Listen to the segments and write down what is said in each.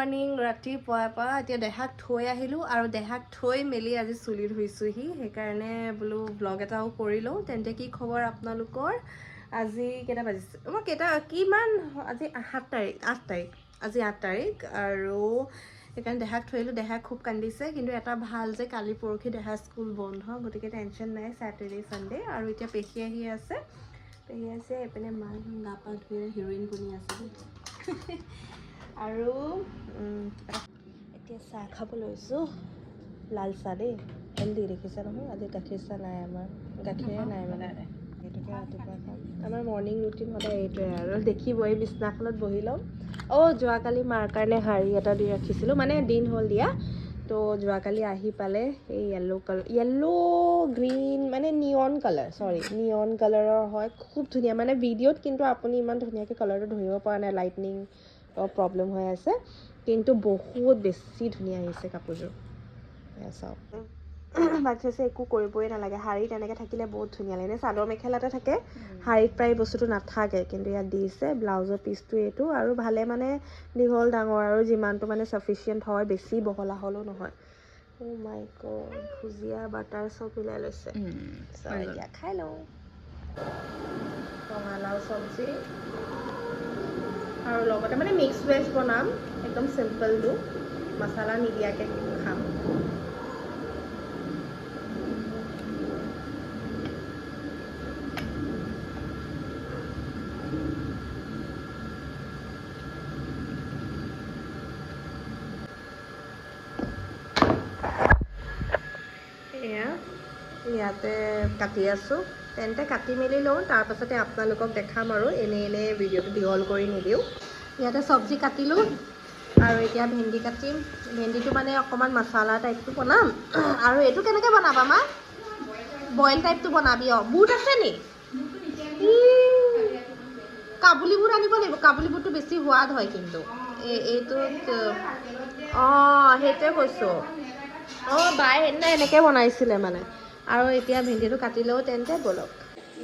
Morning ৰাতিপুৱাৰ পৰা এতিয়া দেহাক থৈ আহিলোঁ আৰু দেহাক থৈ মেলি আজি চুলি ধুইছোঁহি সেইকাৰণে বোলো ব্লগ এটাও কৰি লওঁ তেন্তে কি খবৰ আপোনালোকৰ আজি কেইটা বাজিছে মই কিমান আজি 8 তাৰিখ আজি 8 তাৰিখ আৰু সেইকাৰণে দেহাক থৈ আহিলোঁ দেহাক খুব কান্দিছে কিন্তু এটা ভাল যে কালি পৰহি দেহা স্কুল বন্ধ গতিকে টেনশ্যন নাই ছেটাৰডে ছানডে আৰু এতিয়া পেহী আহি আছে এইপিনে মা গা পা ধুই হিৰ'ইন বনি আছে আৰু এতিয়া চাহ খাব লৈছোঁ লাল চাহ দেই হেল্ডি দেখিছে নহয় আজি গাখীৰ চাহ নাই আমাৰ গাখীৰে নাই মানে সেইটোকে ৰাতিপুৱা খাম আমাৰ মৰ্ণিং ৰুটিন সদায় এইটোৱে আৰু দেখিবই বিছনাখনত বহি ল'ম যোৱাকালি মাৰ কাৰণে শাৰী এটা দি ৰাখিছিলোঁ মানে দিন হ'ল দিয়া তো যোৱাকালি আহি পালে এই য়েল্ল' গ্ৰীণ মানে নিয়ন কালাৰৰ হয় খুব ধুনীয়া মানে ভিডিঅ'ত কিন্তু আপুনি ইমান ধুনীয়াকৈ কালাৰটো ধৰিব পৰা নাই লাইটনিং প্ৰব্লেম হৈ আছে কিন্তু বহুত বেছি ধুনীয়া আহিছে কাপোৰযোৰ চাওক বাচ্চাছে একো কৰিবই নালাগে শাৰী তেনেকৈ থাকিলে বহুত ধুনীয়া লাগে চাদৰ মেখেলাতে থাকে শাৰীত প্ৰায় বস্তুটো নাথাকে কিন্তু ইয়াত দিছে ব্লাউজৰ পিচটো এইটো আৰু ভালে মানে দীঘল ডাঙৰ আৰু যিমানটো মানে চাফিচিয়েণ্ট হয় বেছি বহলা হ'লেও নহয় মাই গড ভুজিয়া বাটাৰ চব মিলাই লৈছে এতিয়া খাই লওঁ ৰঙালাও চব্জি আৰু লগতে মানে মিক্স ভেজ বনাম একদম চিম্পলটো মছলা নিদিয়াকৈ খাম ইয়াতে কাটি আছোঁ তেন্তে কাটি মেলি লওঁ তাৰপাছতে আপোনালোকক দেখাম আৰু এনে ভিডিঅ'টো দীঘল কৰি নিদিওঁ ইয়াতে চব্জি কাটিলোঁ আৰু এতিয়া ভেন্দি কাটিম ভেন্দিটো মানে অকণমান মছলা টাইপটো বনাম আৰু এইটো কেনেকৈ বনাবা মা বইল টাইপটো বনাবি বুট আছে নি কাবুলী বুট আনিব লাগিব কাবুলী বুটটো বেছি সোৱাদ হয় কিন্তু এইটোত সেইটোৱে কৈছোঁ বাই সেইদিনা এনেকৈ বনাইছিলে মানে আৰু এতিয়া ভেন্দিটো কাটি লওঁ তেন্তে ব'লক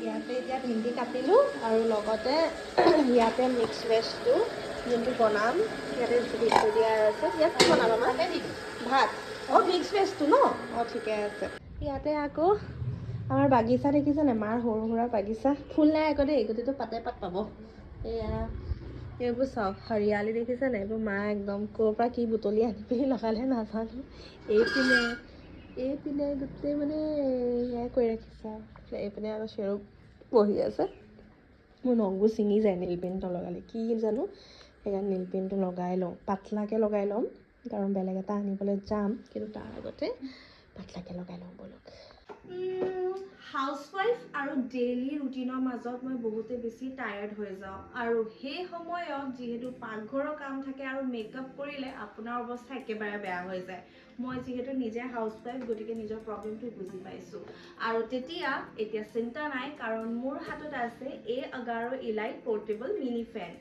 ইয়াতে এতিয়া ভেন্দি কাটিলোঁ আৰু লগতে ইয়াতে মিক্স ভেজটো যোনটো বনাম ইয়াতে ভিতৰি দিয়া আছে ইয়াত কি বনাবা মানে ভাত মিক্স ভেজটো ন ঠিকে আছে ইয়াতে আকৌ আমাৰ বাগিচা দেখিছেনে মাৰ সৰু সুৰা বাগিচা ফুল নাই আকৌ দেই গোটেইটো পাতে পাত পাব এইবোৰ চাওক হৰিয়ালি দেখিছেনে এইবোৰ মা একদম ক'ৰ পৰা কি বুটলি আনি পিনি লগালে নাজানো এইপিনে গোটেই মানে সেয়াই কৰি ৰাখিছে আৰু এইপিনে আকৌ চেৰু বহি আছে মোৰ নংবোৰ ছিঙি যায় নীল পেইণ্টটো লগালে কি জানো সেইকাৰণে নীল পেইণ্টটো লগাই লওঁ পাতলাকৈ লগাই ল'ম কাৰণ বেলেগ এটা আনিবলৈ যাম কিন্তু তাৰ আগতে পাতলাকৈ লগাই লওঁ ব'লক হাউচৱাইফ আৰু ডেইলি ৰুটিনৰ মাজত মই বহুতে বেছি টায়াৰ্ড হৈ যাওঁ আৰু সেই সময়ত যিহেতু পাকঘৰৰ কাম থাকে আৰু মেকআপ কৰিলে আপোনাৰ অৱস্থা একেবাৰে বেয়া হৈ যায় মই যিহেতু নিজে হাউচৱাইফ গতিকে নিজৰ প্ৰব্লেমটো বুজি পাইছোঁ আৰু এতিয়া চিন্তা নাই কাৰণ মোৰ হাতত আছে আগাৰো ইলাইট পৰ্টেবল মিনি ফেন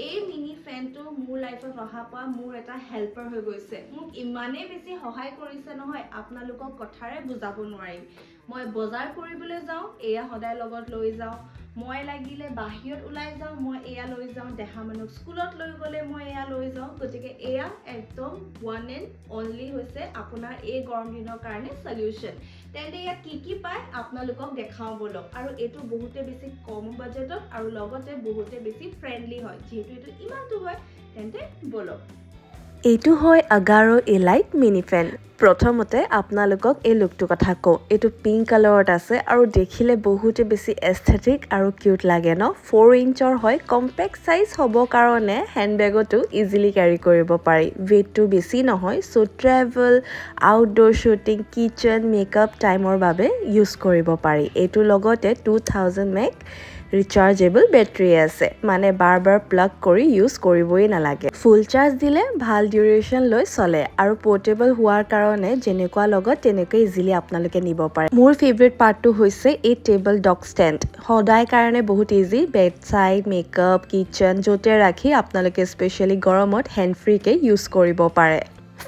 এই মিনি ফেনটো মোৰ লাইফত অহা পৰা মোৰ এটা হেল্পাৰ হৈ গৈছে মোক ইমানেই বেছি সহায় কৰিছে নহয় আপোনালোকক কথাৰে বুজাব নোৱাৰিম মই বজাৰ কৰিবলৈ যাওঁ এয়া সদায় লগত লৈ যাওঁ মই লাগিলে বাহিৰত ওলাই যাওঁ মই এয়া লৈ যাওঁ দেহা মানুহক স্কুলত লৈ গ'লে মই এয়া লৈ যাওঁ গতিকে এয়া একদম ওৱান এণ্ড অনলি হৈছে আপোনাৰ এই গৰম দিনৰ কাৰণে সলিউশ্যন তেন্তে ইয়াত কি পায় আপোনালোকক দেখাওঁ বলক আৰু এইটো বহুতে বেছি কম বাজেটত আৰু লগতে বহুতে বেছি ফ্ৰেণ্ডলি হয় যিহেতু এইটো ইমানটো হয় তেন্তে বলক এইটো হয় আগাৰো ইলাইট মিনি ফেন প্ৰথমতে আপোনালোকক এই লুকটোৰ কথা কওঁ এইটো পিংক কালাৰত আছে আৰু দেখিলে বহুতে বেছি এস্থেটিক আৰু কিউট লাগে ন 4 ইঞ্চৰ হয় কম্পেক্ট চাইজ হ'ব কাৰণে হেণ্ডবেগতো ইজিলি কেৰি কৰিব পাৰি ৱেইটটো বেছি নহয় so' travel outdoor shooting kitchen makeup টাইমৰ বাবে ইউজ কৰিব পাৰি এইটোৰ লগতে 2000 মেগ ৰিচাৰ্জেবল বেটাৰী আছে মানে বাৰ প্লাগ কৰি ইউজ কৰিবই নালাগে ফুল চাৰ্জ দিলে ভাল ডিউৰেশ্যন লৈ চলে আৰু পোৰ্টেবল হোৱাৰ কাৰণে যেনেকুৱা লগত তেনেকৈ ইজিলি আপোনালোকে নিব পাৰে মোৰ ফেভৰেট পাৰ্টটো হৈছে এই টেবল ডগ ষ্টেণ্ড সদায় কাৰণে বহুত easy bed side makeup kitchen য'তে ৰাখি আপোনালোকে স্পেচিয়েলি গৰমত হেণ্ড ফ্ৰীকৈ ইউজ কৰিব পাৰে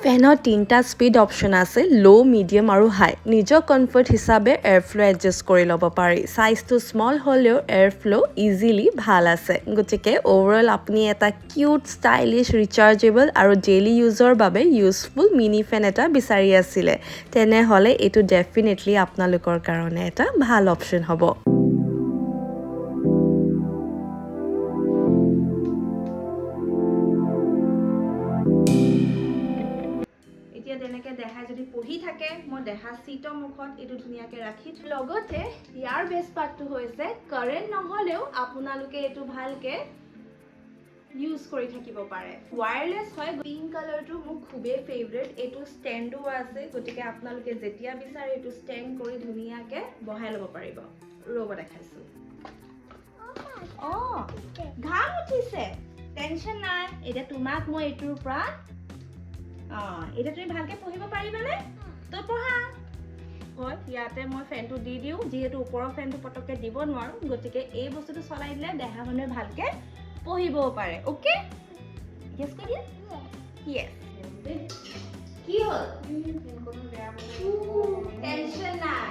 ফেনৰ 3টা স্পীড অপশ্যন আছে, ল', মিডিয়াম আৰু হাই। নিজৰ কমফৰ্ট হিচাপে এয়াৰ ফ্লো এডজাষ্ট কৰি ল'ব পাৰি। চাইজটো স্মল হ'লেও এয়াৰ ফ্লো ইজিলি ভাল আছে। গতিকে অভাৰঅল আপুনি এটা কিউট, ষ্টাইলিছ, ৰিচাৰ্জেবল আৰু ডেইলি ইউজৰ বাবে ইউজফুল মিনি ফেন এটা বিচাৰি আছিলে, তেনেহ'লে এইটো ডেফিনেটলি আপোনালোকৰ কাৰণে এটা ভাল অপশ্যন হ'ব। এতিয়া তেনেকৈ দেহাই যদি পঢ়ি থাকে, মই দেহা চিটৰ মুখত এইটো ধুনীয়াকৈ ৰাখি লগতে ইয়াৰ বেষ্ট পাৰ্টটো হৈছে কাৰেণ্ট নহ'লেও আপোনালোকে এইটো ভালকৈ ইউজ কৰি থাকিব পাৰে। ৱায়াৰলেছ হয়, পিংক কালাৰটো মোৰ খুবেই ফেভৰেট। এইটো ষ্টেণ্ডো আছে, গতিকে আপোনালোকে যেতিয়া বিচাৰে এইটো ষ্টেণ্ড কৰি ধুনীয়াকৈ বহাই ল'ব পাৰিব। ৰ'ব দেখাইছোঁ। অঁ, ঘাম উঠিছে, টেনশ্যন নাই। এতিয়া তোমাক মই এইটোৰ পৰা এতিয়া তুমি ভালকৈ পঢ়িব পাৰিবানে? তই পঢ়া। হয়, ইয়াতে মই ফেনটো দি দিওঁ, যিহেতু ওপৰৰ ফেনটো পটককৈ দিব নোৱাৰোঁ, গতিকে এই বস্তুটো চলাই দিলে দেহা মানুহে ভালকৈ পঢ়িবও পাৰে। অ'কে, ইয়েছ কৈ দিয়া। ইয়েছ। কি হ'ল? টেনশ্যন নাই।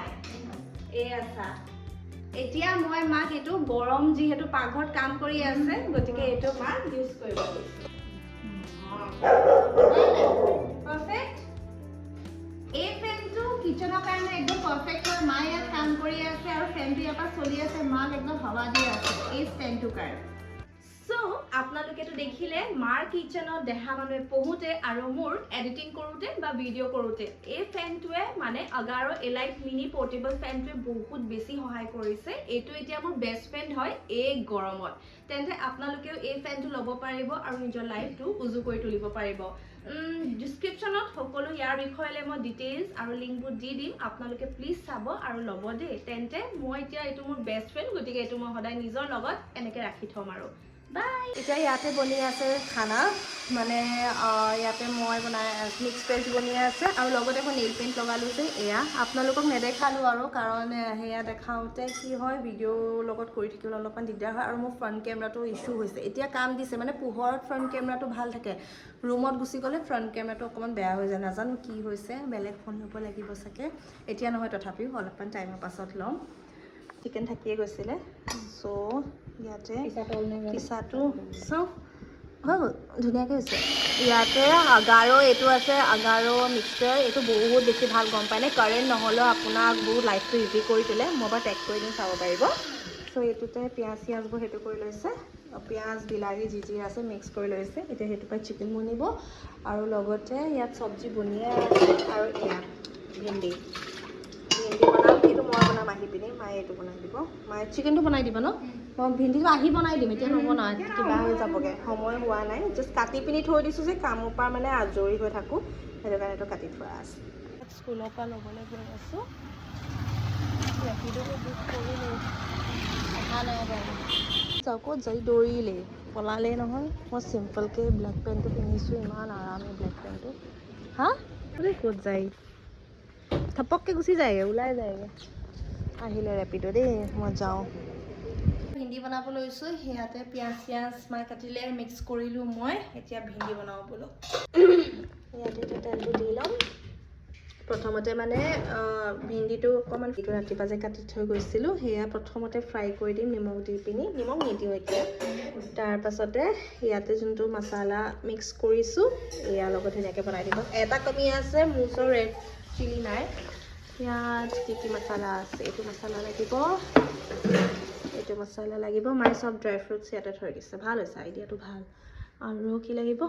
আছা, এতিয়া মই মাক এইটো গৰম, যিহেতু পাকঘৰত কাম কৰি আছে, গতিকে এইটো মাক ইউজ কৰিব গৈছোঁ। পাৰফেক্ট। এই ফেনটো কিচেনৰ কাৰণে একদম পাৰফেক্ট হয়। মা ইয়াত কাম কৰি আছে আৰু ফেনটো ইয়াৰ পৰা চলি আছে, মাক একদম হাৱা দি আছে এই ষ্টেণ্ডটোৰ কাৰণে। চ' আপোনালোকেতো দেখিলে মাৰ কিচেনত দেহা মানুহে পঢ়োঁতে আৰু মোৰ এডিটিং কৰোঁতে বা ভিডিঅ' কৰোঁতে এই ফেনটোৱে মানে আগাৰো এলাইট মিনি পৰ্টেবল ফেনটোৱে বহুত বেছি সহায় কৰিছে। এইটো এতিয়া মোৰ বেষ্ট ফ্ৰেণ্ড হয় এই গৰমত। তেন্তে আপোনালোকেও এই ফেনটো ল'ব পাৰিব আৰু নিজৰ লাইফটো উজু কৰি তুলিব পাৰিব। ডিছক্ৰিপশ্যনত সকলো ইয়াৰ বিষয়লৈ মই ডিটেইলছ আৰু লিংকবোৰ দি দিম, আপোনালোকে প্লিজ চাব আৰু ল'ব দেই। তেন্তে মই এতিয়া এইটো মোৰ বেষ্ট ফ্ৰেণ্ড, গতিকে এইটো মই সদায় নিজৰ লগত এনেকৈ ৰাখি থ'ম আৰু। বাই। এতিয়া ইয়াতে বনি আছে খানা, মানে ইয়াতে মই মিক্স ভেজ বনি আছে আৰু লগতে মই নেইল পেইণ্ট লগালোঁ যে এয়া আপোনালোকক নেদেখালোঁ আৰু, কাৰণ সেয়া দেখাওঁতে কি হয় ভিডিঅ'ৰ লগত কৰি থাকিবলৈ অলপমান দিগদাৰ হয় আৰু মোৰ ফ্ৰণ্ট কেমেৰাটো ইছ্যু হৈছে। এতিয়া কাম দিছে, মানে পোহৰত ফ্ৰণ্ট কেমেৰাটো ভাল থাকে, ৰুমত গুচি গ'লে ফ্ৰণ্ট কেমেৰাটো অকণমান বেয়া হৈ যায়। নাজানো কি হৈছে, বেলেগ ফোন ল'ব লাগিব চাগে। এতিয়া নহয়, তথাপিও অলপমান টাইমৰ পাছত ল'ম। চিকেন থাকিয়ে গৈছিলে, চ' ইয়াতে পিছাটো চাওঁ হৈ গ'ল, ধুনীয়াকৈ হৈছে। ইয়াতে আগাৰো এইটো আছে, আগাৰো মিক্সাৰ। এইটো বহুত বেছি ভাল, গম পায়নে? কাৰেণ্ট নহ'লেও আপোনাক বহুত লাইফটো ইজি কৰি তোলে। মই বাৰু টেগ কৰি দিম, চাব পাৰিব। চ' এইটোতে পিঁয়াজ চিয়াজবোৰ সেইটো কৰি লৈছে, পিঁয়াজ বিলাহী যি যি আছে মিক্স কৰি লৈছে। এতিয়া সেইটো পৰা চিকেন বনিব আৰু লগতে ইয়াত চব্জি বনিয়ে আছে। আৰু এয়া ভেন্দি বনাম, এইটো মই বনাম আহি পিনি, মায়ে এইটো বনাই দিব। মায়ে চিকেনটো বনাই দিব ন? মই ভেন্দিটো আহি বনাই দিম, এতিয়া নবনাওঁ, কিবা হৈ যাবগৈ, সময় হোৱা নাই। জাষ্ট কাটি পিনি থৈ দিছোঁ যে কামৰ পৰা মানে আজৰি হৈ থাকোঁ, সেইটো কাৰণে এইটো কাটি থোৱা আছে। স্কুলৰ পৰা ল'বলৈ গৈ আছোঁ, ৰেপিড'টো বুক কৰিলোঁ, অহা নাই বাৰু। ক'ত যাই দৌৰিলেই পলালেই নহয়। মই চিম্পলকৈ ব্লেক পেণ্টটো পিন্ধিছোঁ, ইমান আৰাম এই ব্লেক পেণ্টটো। হা ক'ত যায়, থপককৈ গুচি যায়গৈ, ওলাই যায়গৈ। আহিলে ৰেপিড' দেই, মই যাওঁ। ভিন্দি বনাব লৈছোঁ, সেয়াতে পিঁয়াজ চিয়াজ মায়ে কাটিলে, মিক্স কৰিলোঁ মই। এতিয়া ভিন্দি বনাওঁ বোলো। ইয়াতে তেলটো দি ল'ম। প্ৰথমতে মানে ভিন্দিটো অকণমান ৰাতিপুৱা যে কাটি থৈ গৈছিলোঁ, সেয়া প্ৰথমতে ফ্ৰাই কৰি দিম নিমখ দি পিনি। নিমখ নিদিওঁ এতিয়া। তাৰপাছতে ইয়াতে যোনটো মছলা মিক্স কৰিছোঁ, এয়াৰ লগত ধুনীয়াকৈ বনাই দিব। এটা কমি আছে, মোৰ ওচৰত ৰেড চিলি নাই। ইয়াত কি কি মছলা আছে, এইটো মছলা লাগিব, এইটো মছলা লাগিব। মায়ে চব ড্ৰাই ফ্ৰুটছ ইয়াতে থৈ দিছে, ভাল হৈছে, আইডিয়াটো ভাল। আৰু কি লাগিব,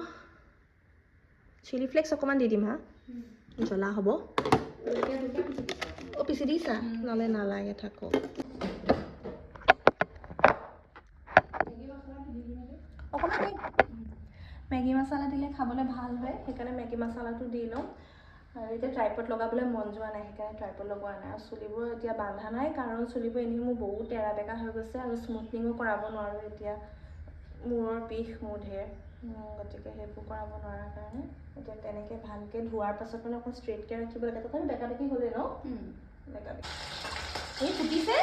চিলি ফ্লেক্স অকণমান দি দিম। হা, জ্বলা হ'ব। অ' পিচি দিছা? নহ'লে নালাগে, থাকক। অকণমান মেগী মছলা দিলে খাবলৈ ভাল হয়, সেইকাৰণে মেগী মছলাটো দি লওঁ। আৰু এতিয়া ট্ৰাইপড লগাবলৈ মন যোৱা নাই, সেইকাৰণে ট্ৰাইপড লগোৱা নাই। আৰু চুলিবোৰ এতিয়া বান্ধা নাই, কাৰণ চুলিবোৰ এনেই মোৰ বহুত টেৰা বেকা হৈ গৈছে আৰু স্মুথনিঙো কৰাব নোৱাৰোঁ এতিয়া। মূৰৰ বিষ মোৰ ঢেৰ, গতিকে সেইবোৰ কৰাব নোৱাৰাৰ কাৰণে এতিয়া তেনেকৈ ভালকৈ ধোৱাৰ পাছত মানে অকণ ষ্ট্ৰেইটকৈ ৰাখিব লাগে। তথাপি বেকা বেকি হ'লে ন, বেকা বেকি এই ফুটিছে।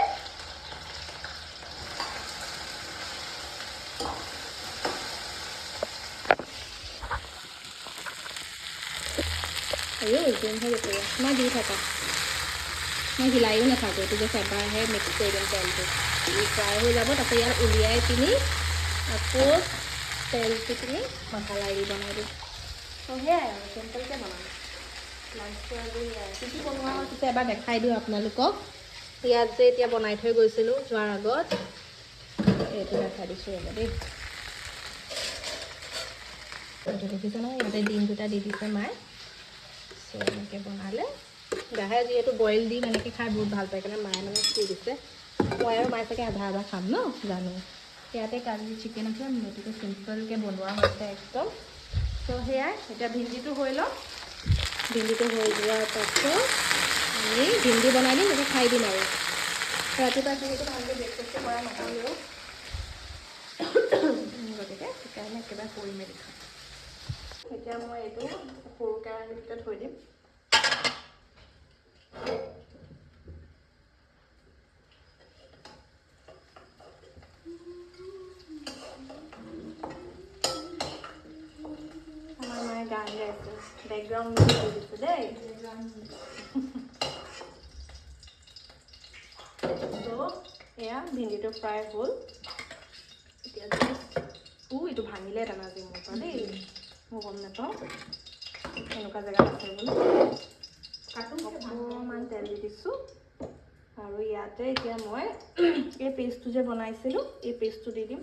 জোন হৈ গৈছে মই দি থাকা মই হিলাইও নাথাকোঁ এইটো জাষ্ট এবাৰহে মিক্স কৰি দিম তেলটো ফ্ৰাই হৈ যাব তাৰপিছত ইয়াত উলিয়াই পিনি আকৌ তেলটো পিনি মছলা দি বনাই দিম সেয়াই আৰু চিম্পলকৈ বনাম লাঞ্চটো আজি কি কি বনোৱা হয় তেতিয়া এবাৰ দেখাই দিওঁ আপোনালোকক ইয়াত যে এতিয়া বনাই থৈ গৈছিলোঁ যোৱাৰ আগত এইটো দেখাই দিছোঁ ৰ'ব দেই এইটো দেখিছে নহয় ইয়াতে ডিম দুটা দি দিছে মায়ে চ' এনেকৈ বনালে গাহে যিহেতু বইল ডিম এনেকৈ খাই বহুত ভাল পায় কাৰণে মায়ে মানে দি দিছে মই আৰু মায়ে চাগে আধা খাম ন জানো ইয়াতে কালি চিকেন আছে গতিকে চিম্পলকৈ বনোৱা হৈছে একদম চ' সেয়াই এতিয়া ভিন্দিটো হৈ লওক ভিন্দিটো হৈ যোৱাৰ পাছত আমি ভিন্দি বনাই দিম এতিয়া খাই দিম আৰু ৰাতিপুৱা যিহেতু ভালকৈ ব্ৰেকফাষ্টটো কৰা নহ'লেও গতিকে সেইকাৰণে একেবাৰে কৰি মেলি খাম এতিয়া মই এইটো সৰু কেৰাহীৰ ভিতৰত থৈ দিম আমাৰ মায়ে গান গাইছে বেকগ্ৰাউণ্ড মিউজিক দি দিছে দেই এয়া ভিন্দিটো ফ্ৰাই হ'ল এতিয়া এইটো ভাঙিলে দানা যে মোৰ পৰা দেই মই গম নাপাওঁ এনেকুৱা জেগাত আছে বোলে অকণমান তেল দি দিছোঁ আৰু ইয়াতে এতিয়া মই এই পেষ্টটো যে বনাইছিলোঁ এই পেষ্টটো দি দিম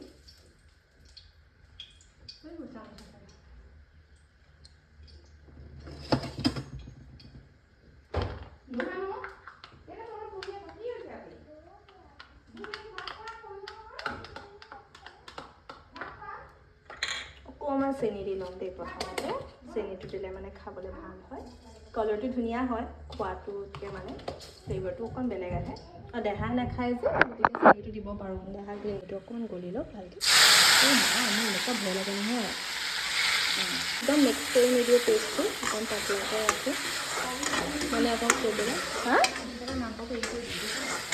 অকণমান চেনি দি ল'ম দেই প্ৰথমতে চেনিটো দিলে মানে খাবলৈ ভাল হয় কালাৰটো ধুনীয়া হয় খোৱাটোতকৈ মানে ফ্লেভাৰটো অকণ বেলেগ আহে আৰু দেহাই নাখায় যে গতিকে চেনিটো দিব পাৰোঁ দেহাৰ গ্ৰেভিটো অকণমান গলি লওক ভালকৈ আমি এনেকুৱা ভয় লাগে নহয় একদম মিক্স কৰি নিদিওঁ পেষ্টটো অকণ পাতলাকৈ ৰাখোঁ মানে অকণ কৰিবলৈ হা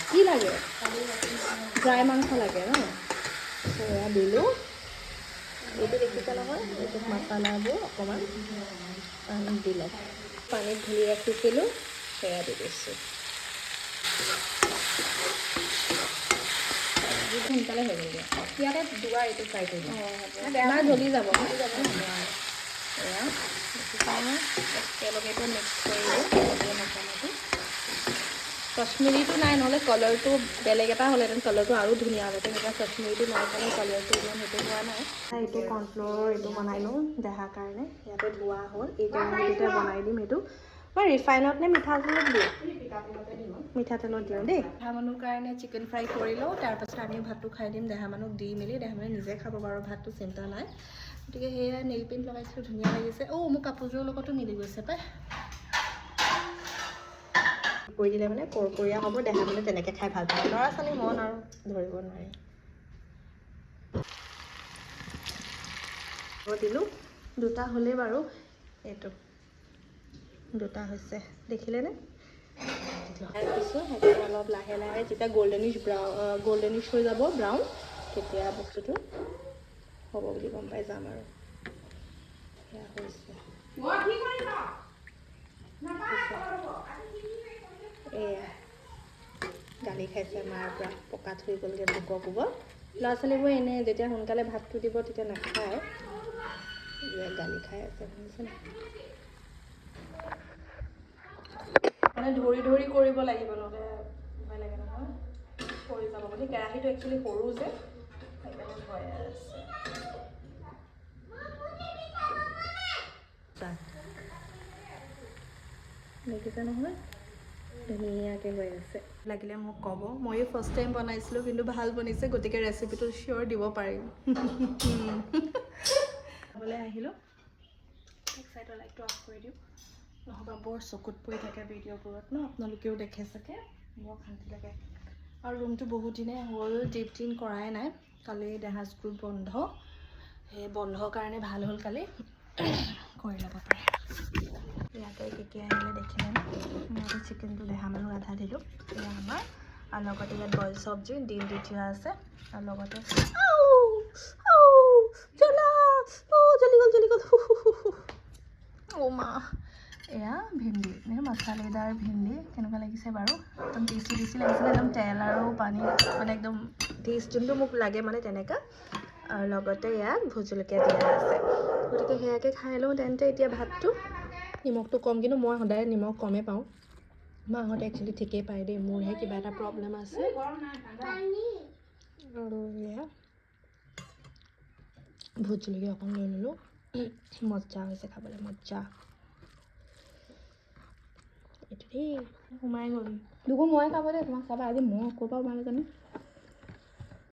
কি লাগে ড্ৰাই মাংস লাগে ন সেয়া দিলোঁ এইটো দেখিছে নহয় এইটো মছলাবোৰ অকণমান পানীত দি লওক পানীত ধুই ৰাখিছিলোঁ সেয়া দি দিছোঁ সোনকালে হৈ গ'ল ইয়াতে দুবাৰ এইটো ফ্ৰাই কৰি দিম বেয়া জ্বলি যাব এয়া একেলগেতো মিক্স কৰি দিওঁ মছলাটো কাশ্মীৰীটো নাই নহ'লে কালাৰটো বেলেগ এটা হ'লেহেঁতেন কালাৰটো আৰু ধুনীয়া হ'লেহেঁতেন এতিয়া কাশ্মীৰীটো নাই কাৰণে কালাৰটো ইমান সেইটো হোৱা নাই এইটো কৰ্ণফ্ল'ৰ এইটো বনাই লওঁ দেহাৰ কাৰণে ইয়াতে ধোৱা হ'ল এই কেৰাহীটোতে বনাই দিম এইটো মই ৰিফাইনত নে মিঠাতেলত দিওঁ মিঠাতেলত দিওঁ দেই দেহা মানুহৰ কাৰণে চিকেন ফ্ৰাই কৰি লওঁ তাৰপাছত আমি ভাতটো খাই দিম দেহা মানুহক দি মেলি দেহা মানুহে নিজে খাব বাৰু ভাতটো চিন্তা নাই গতিকে সেয়া নেইল পেইণ্ট লগাইছিলোঁ ধুনীয়া লাগিছে মোৰ কাপোৰযোৰৰ লগতো মিলি গৈছে পাই কৰি দিলে মানে কৰকৰীয়া হ'ব দেহা মানে তেনেকৈ খাই ভাল পায় ল'ৰা ছোৱালী মন আৰু ধৰিব নোৱাৰি দিলোঁ দুটা হ'লেই বাৰু এইটো দুটা হৈছে দেখিলেনে দিছোঁ সেইটো অলপ লাহে লাহে যেতিয়া গল্ডেনিছ হৈ যাব ব্ৰাউন তেতিয়া বস্তুটো হ'ব বুলি গম পাই যাম আৰু সেয়া হৈছে এয়া গালি খাইছে মাৰ পৰা পকাত হৈ গ'লগৈ ভোকৰ কোবত ল'ৰা ছোৱালীবোৰ এনেই যেতিয়া সোনকালে ভাতটো দিব তেতিয়া নাখায় গালি খাই আছে শুনিছেনে মানে ধৰি ধৰি কৰিব লাগিব নহ'লে ভয় লাগে নহয় পৰি যাব বুলি কেৰাহীটো একচুৱেলি সৰু যে সেইকাৰণে ভয় আছে দেখিছে নহয় ধুনীয়াকৈ হৈ আছে লাগিলে মোক ক'ব ময়ো ফাৰ্ষ্ট টাইম বনাইছিলোঁ কিন্তু ভাল বনিছে গতিকে ৰেচিপিটো চিয়'ৰ দিব পাৰিম খাবলৈ আহিলোঁ এক চাইডৰ লাইটটো অফ কৰি দিওঁ নহ'বা বৰ চকুত পৰি থাকে ভিডিঅ'বোৰত ন আপোনালোকেও দেখে চাগে বৰ শান্তি লাগে আৰু ৰুমটো বহুত দিনে হ'ল ডিপ ক্লিন কৰাই নাই কালি দেহা স্কুল বন্ধ সেই বন্ধৰ কাৰণে ভাল হ'ল কালি কৰি ল'ব পাৰে ইয়াতে কেতিয়া আহিলে দেখিলে ইয়াতে চিকেনটো দেহা মানুহ আধা দিলোঁ এয়া আমাৰ আৰু লগতে ইয়াত বইল চব্জি ডিম দি থোৱা আছে আৰু লগতে জ্বলি গ'ল মা এয়া ভেন্দি মছালেদাৰ ভেন্দি কেনেকুৱা লাগিছে বাৰু একদম টেষ্টি লাগিছিলে একদম তেল আৰু পানী মানে একদম টেষ্ট যোনটো মোক লাগে মানে তেনেকুৱা আৰু লগতে ইয়াত ভোট জলকীয়া দিয়া আছে গতিকে সেয়াকে খাই লওঁ তেন্তে এতিয়া ভাতটো নিমখটো কম কিন্তু মই সদায় নিমখ কমেই পাওঁ মাহঁতে একচুৱেলি ঠিকেই পায় দেই মোৰহে কিবা এটা প্ৰব্লেম আছে আৰু এয়া ভোট জলকীয়া অকণ লৈ ল'লোঁ মজা হৈছে খাবলৈ মজা এইটো দেই সোমাই গ'ল দুগো মই খাব দে তোমাক চাবা আজি মই ক'ৰ পৰা সোমালে জানো